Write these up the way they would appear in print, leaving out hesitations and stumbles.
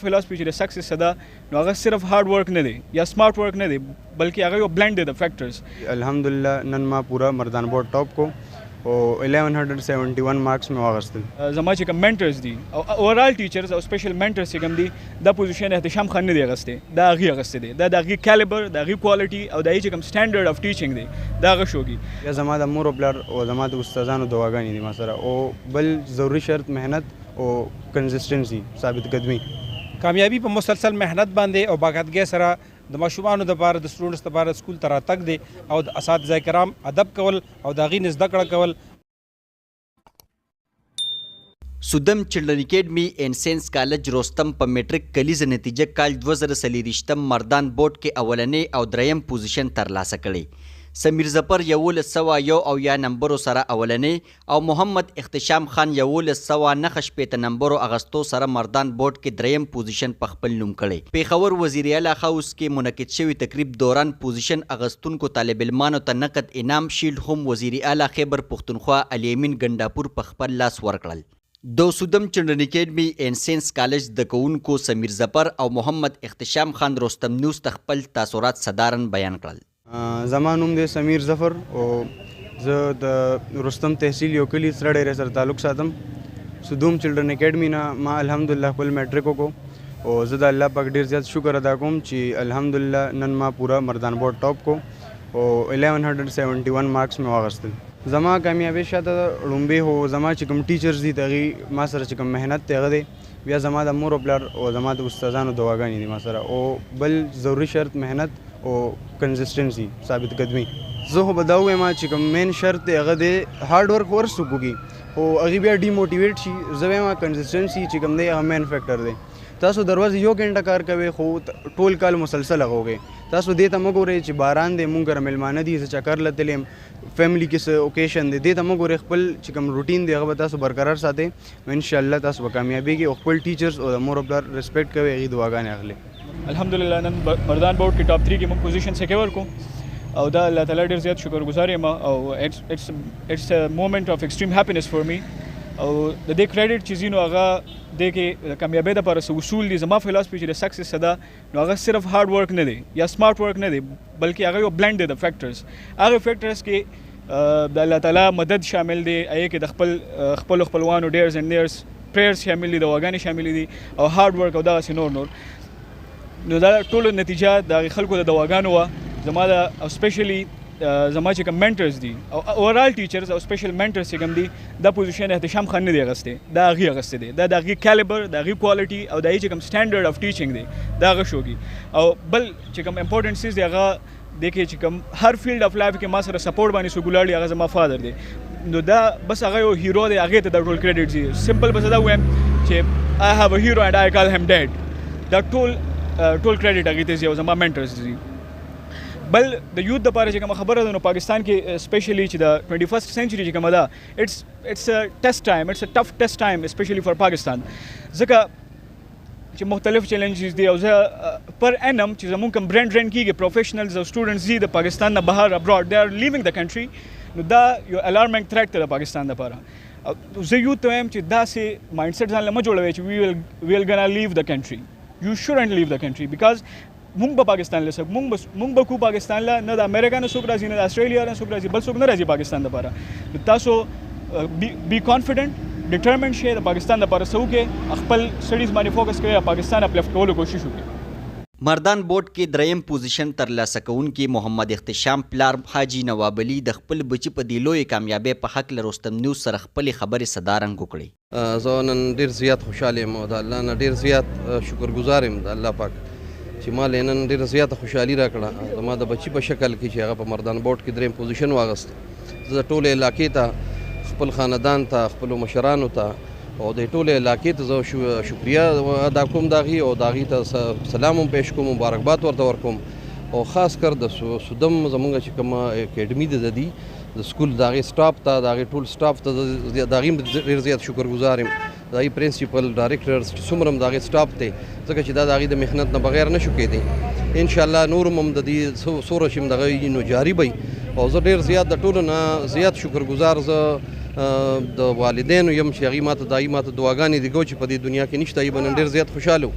فلسفي چې د سکسس ده نو هغه صرف هارد ورک نه دی یا سمارټ ورک نه دی بلکې هغه یو بلند دی د فیکټرز. الحمدلله نن ما پورا مردان بورډ ټاپ کو او 1171 مارکس مې واغستل. زما چې کوم منټرز دي او اورال ټیچرز او سپیشل منټرز چې کوم دي دا پوزیشن احتشام خان نه دی اغسته، دا هغه اغسته دی، دا دغه کالیبر، دغه کوالټي او دغه چې کوم سټانډرډ اف ټیچینګ دی دا هغه شوږي. یا زما د مور او پلار او زما د استادانو دعاګانې دي ما سره، او بل ضروري شرط مهنت او کنسسټنسي ثابت قدمي. کامیابی په مسلسل مهنت باندې او باقاعدګۍ سره د ماشومانو لپاره د سټوډنټس لپاره سکول ته راتګ دی او د اساتذه کرام ادب کول او د هغې نه زده کړه کول. سودم چلډرن اکیډمي اینڈ ساینس کالج روستم په میټریک کلیزه نتیجه کال 2023 مردان بورډ کې اولنې او دریم پوزیشن ترلاسه کړی. سمیر ظفر 1101 نمبرو سره اولنې او محمد احتشام خان 1109 نمبرو اغستو سره مردان بورډ کې دریم پوزیشن په خپل نوم کړی. پیښور وزیر اعلی هاوس کې منعقد شوی تقریب دوران پوزیشن اغستونکو طالب علمانو ته نقد انعام شیلډ هم وزیر اعلی خیبر پښتونخوا علي امین ګنډاپور په خپل لاس ورکړل. د سودم چلډرن اکیډمي اینڈ ساینس کالج د کوونکو سمیر ظفر او محمد احتشام خان روستم نیوز ته خپل تاثرات صدارن بیان کړل. زما نوم دی سمیر ظفر او زه د رستم تحصیل یو کلی سره ډېرې سره تعلق ساتم. سودوم چلډرن اکیډمي نه ما الحمدلله خپل میټریک وکړو او زه د الله پاک ډېر زیات شکر ادا کوم چې الحمدلله نن ما پورا مردان بورډ ټاپ کو او 1171 مارکس مې واغستل. زما کامیابی شاته لومبې هو زما چې کوم ټیچرز دي هغې ما سره چې کوم محنت دی هغه دی، بیا زما د مور او پلار او زما د استادانو دعاګانې دي ما سره، او بل ضروري شرط مهنت او کنسسټنسي ثابت قدمي. زه خو به دا ووایم چې کوم مین شرط دی هغه دی هارډ ورک ور څوک وکړي خو هغې بیا ډیموټیویټ شي. زه وایم کنسسټنسي چې کوم دی هغه مین فیکټر دی. تاسو دروازه یو ګنټه کار کوئ خو ټول کال مسلسل هغه وکړئ. تاسو دې ته مه ګورئ چې باران دی مونږ سره میلمانه دي زه چکر له تللی یم فیملی کې څه اوکیشن دی، دې ته مه ګورئ. خپل چې کوم روټین دی هغه به تاسو برقرار ساتئ نو انشاءالله تاسو به کامیابیږئ او خپل ټیچرز او د مور او پلار ریسپیکټ کوئ، هغې دعاګانې اخلئ. الحمدلله نن مردان بورډ کې ټاپ 3 کې موږ پوزیشن سیکور کو او دا الله تعالی ډېر زیات شکرګزار یم او اټس ا مومنٹ اف ایکسټریم هیپینس فور می. او د دې کریډټ چې ځینو هغه د کې کامیابۍ دپاره څه اصول دي. زما فلسفي چې د سکسس ده نو هغه صرف هارد ورک نه دی یا سمارټ ورک نه دی بلکې هغه یو بلند دی د فیکټرز. هغه فیکټرز کې د الله تعالی مدد شامل دی، هغې کې د خپلو خپلوانو ډیرز اینډ نیرز پریرز شامل دي، دعاګانې شامل دي او هارد ورک او دغسې نور. نو دا ټولو نتیجه د هغې خلکو د دعاګانو وه. زما د او سپیشلی زما چې کوم منټرز دي او اورال ټیچرز او سپیشل منټرز چې کوم دي دا پوزیشن احتشام خان نه دی اغسته، دا هغه اغسته دی، دا دغه کالیبر، دغه کوالټي او دغه چې کوم سټانډرډ اف ټیچینګ دی دا هغه شوږي. او بل چې کوم امپورټنټ سیز دی هغه د کې چې کوم هر فیلډ اف لایف کې ما سره سپورټ باندې سګولاړي هغه زما فادر دی. نو دا بس هغه یو هیرو دی، هغې ته د ټول کریډټ دي. سمپل بس دا وایم چې آی هاو ا هیرو اینډ آی کال هیم ډیډ، دا ټول کریډټ هغې ته ځي او زما منټرز دي. بل د یوت دپاره چې کومه خبره ده نو پاکستان کې سپیشلی چې د 21st سنچري چې کومه ده اټس ا ټیسټ ټایم، اټس ا ټف ټیسټ ټایم سپیشلی فار پاکستان. ځکه چې مختلف چیلنجز دي او زه پر انم چې زموږ کوم برینډ رن کېږي پروفیشنلز او سټوډنټس دي د پاکستان نه بهر ابراډ دے آر لیوینګ د کنټري، نو دا یو الارمنګ تھریټ دی د پاکستان دپاره. زه یوت ته وایم چې داسې مایند سیټ ځان له مه جوړوئ چې وی ول ګنا لیو د کنټري. یو شوډنټ لیو د کنټري بیکاز مونږ به پاکستان له سک مونږ به کو پاکستان له نه د امریکا نه څوک راځي نه د اسټرالیا نه څوک راځي بل څوک نه راځي پاکستان دپاره. تاسو بی کانفیډنټ ډیټرمنډ شئ د پاکستان دپاره څه وکړئ، خپل سټډیز باندې فوکس کوئ او پاکستان اپلفټ کولو کوشش وکړئ. مردان بورډ کې دریم پوزیشن ترلاسه کوونکي محمد احتشام پلار حاجي نواب علي د خپل بچي په دې لویې کامیابۍ په هکله رستم نیوز سره خپلې خبرې صدارنګ وکړې. زه نن ډېر زیات خوشحاله یم او د الله نه ډېر زیات شکرګزار یم د الله پاک چې ما له نن ډېره زیاته خوشحالي راکړه. زما د بچي په شکل کې چې هغه په مردان بورډ کې دریم پوزیشن واغست. زه ټولې علاقې ته، خپل خاندان ته، خپلو مشرانو ته او د ټولې علاقې ته زه شکریه ادا کوم د هغې او د هغې ته سلام هم پیش کوم، مبارکباد ورته ورکوم. او خاص کر د سودم زموږ چې کومه اکیډمي ده د دې د سکول د هغې سټاف ته، د هغې ټول سټاف ته د هغې هم ډېر زیات شکرګزار یم. د هغې پرنسپل، ډایرکټرز چې څومره هم د هغې سټاف دی ځکه چې دا د هغې د محنت نه بغیر نه شو کېدی. انشاءالله نور هم د دې څومره چې هم د هغې نو جاري وي. او زه ډېر زیات د ټولو نه زیات شکرګزار زه د والدینو یم چې هغې ما ته دغې ما ته دعاګانې دي کو چې په دې دنیا کې نشته، هغې به نن ډېر زیات خوشحاله وو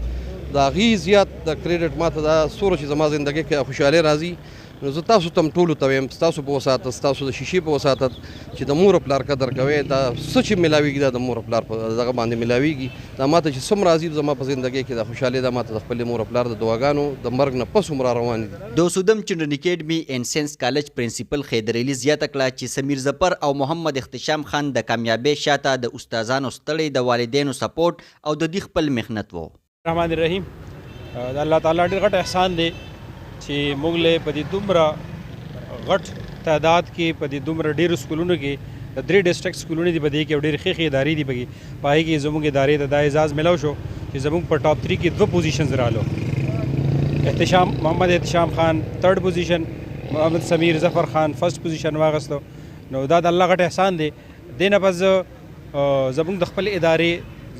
د هغې زیات د کریډټ ماته دا څومره چې زما زندګۍ کې خوشحالي راځي نو زه تاسو ته هم ټولو ته وایم ستاسو په وساتت ستاسو د شیشې په وساتت چې د مور او پلار قدر کوئ دا څه چې میلاویږي دا د مور او پلار په دغه باندې میلاویږي دا ماته چې څومره راځي زما په زندګۍ کې د خوشحالي دا ماته د خپلې مور او پلار د دعاګانو د مرګ نه پس هم را روان دي. د سودم چلډرن اکیډمي اینڈ ساینس کالج پرنسپل خیدر علي زیاته کړه چې سمیر ظفر او محمد اختشام خان د کامیابۍ شاته د استادانو ستړی د والدینو سپورټ او د دوی خپل محنت وو. رحمان الرحیم د الله تعالی ډېر غټ احسان دی چې موږ له په دې دومره غټ تعداد کې په دې دومره ډېرو سکولونو کې د 3 ډسټرکټ سکولونه دي په دې کې ډېرې ښې ادارې دي پکې پای کې زموږ ادارې ته دا اعزاز ملو شو چې زموږ په ټاپ 3 کې 2 پوزیشنز رالو. محمد احتشام خان 3rd پوزیشن، محمد سمیر ظفر خان 1st پوزیشن واغستو. نو دا د الله غټ احسان دی. دینه پس زموږ د خپل ادارې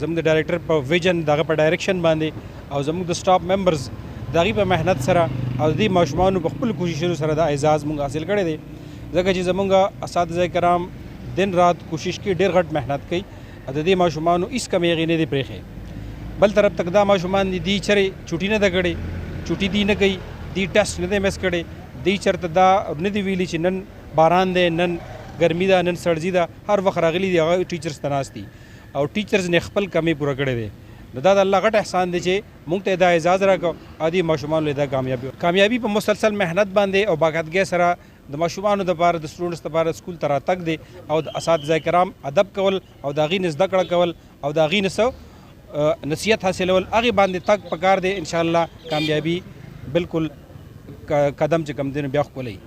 زموږ د ډایرکټر په ویژن دغه په ډایرکشن باندې او زموږ د سټاف ممبرز دغه په محنت سره او د ماشومانو په خپل کوششونو سره دا اعزاز موږ حاصل کړی دی. ځکه چې زموږ اساتذه کرام دن رات کوشش کوي، ډېر غټ محنت کوي او د دې ماشومانو هیڅ کمی هغې نه دی پرېښی. بل طرف تک دا ماشومان دي چېرې چوټي نه ده کړې، چوټي دی نه کوي، دی ټیسټ نه دی مس کړی، دی چېرته دا نه دی ویلي چې نن باران دی، نن ګرمي ده، نن سړځي ده، هر وخت راغلي دي هغه ټیچرز ته ناست دي او ټیچرز نه خپل کمی پوره کړی دی. نو دا د الله غټ احسان دی چې موږ ته دا اعزاز راکړو او دې ماشومانو له دا کامیابي په مسلسل محنت باندې او باقاعدګۍ سره د ماشومانو دپاره د سټوډنټس دپاره سکول ته راتګ دی او د اساتذه کرام ادب کول او د هغې نه زده کړه کول او د هغې نه نصیحت حاصلول هغې باندې تګ پکار دی. انشاءالله کامیابي بالکل قدم چې کم دی نو بیا ښکلی.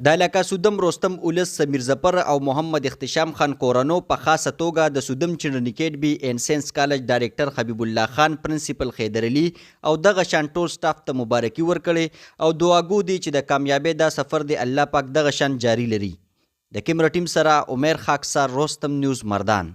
د علاقه سودم رستم اولس سمیر ظفر او محمد اختشام خان کورانو په خاصه توګه د سودم چلډرن اکیډمي اینڈ ساینس کالج ډایرکټر حبیب الله خان، پرنسپل خیدر علي او دغه شان ټول سټاف ته مبارکي ورکړې او دعاګو دي چې د کامیابۍ دا سفر دی الله پاک دغه شان جاری لري. د کیمرا ټیم سره عمر خاکسار، رستم نیوز، مردان.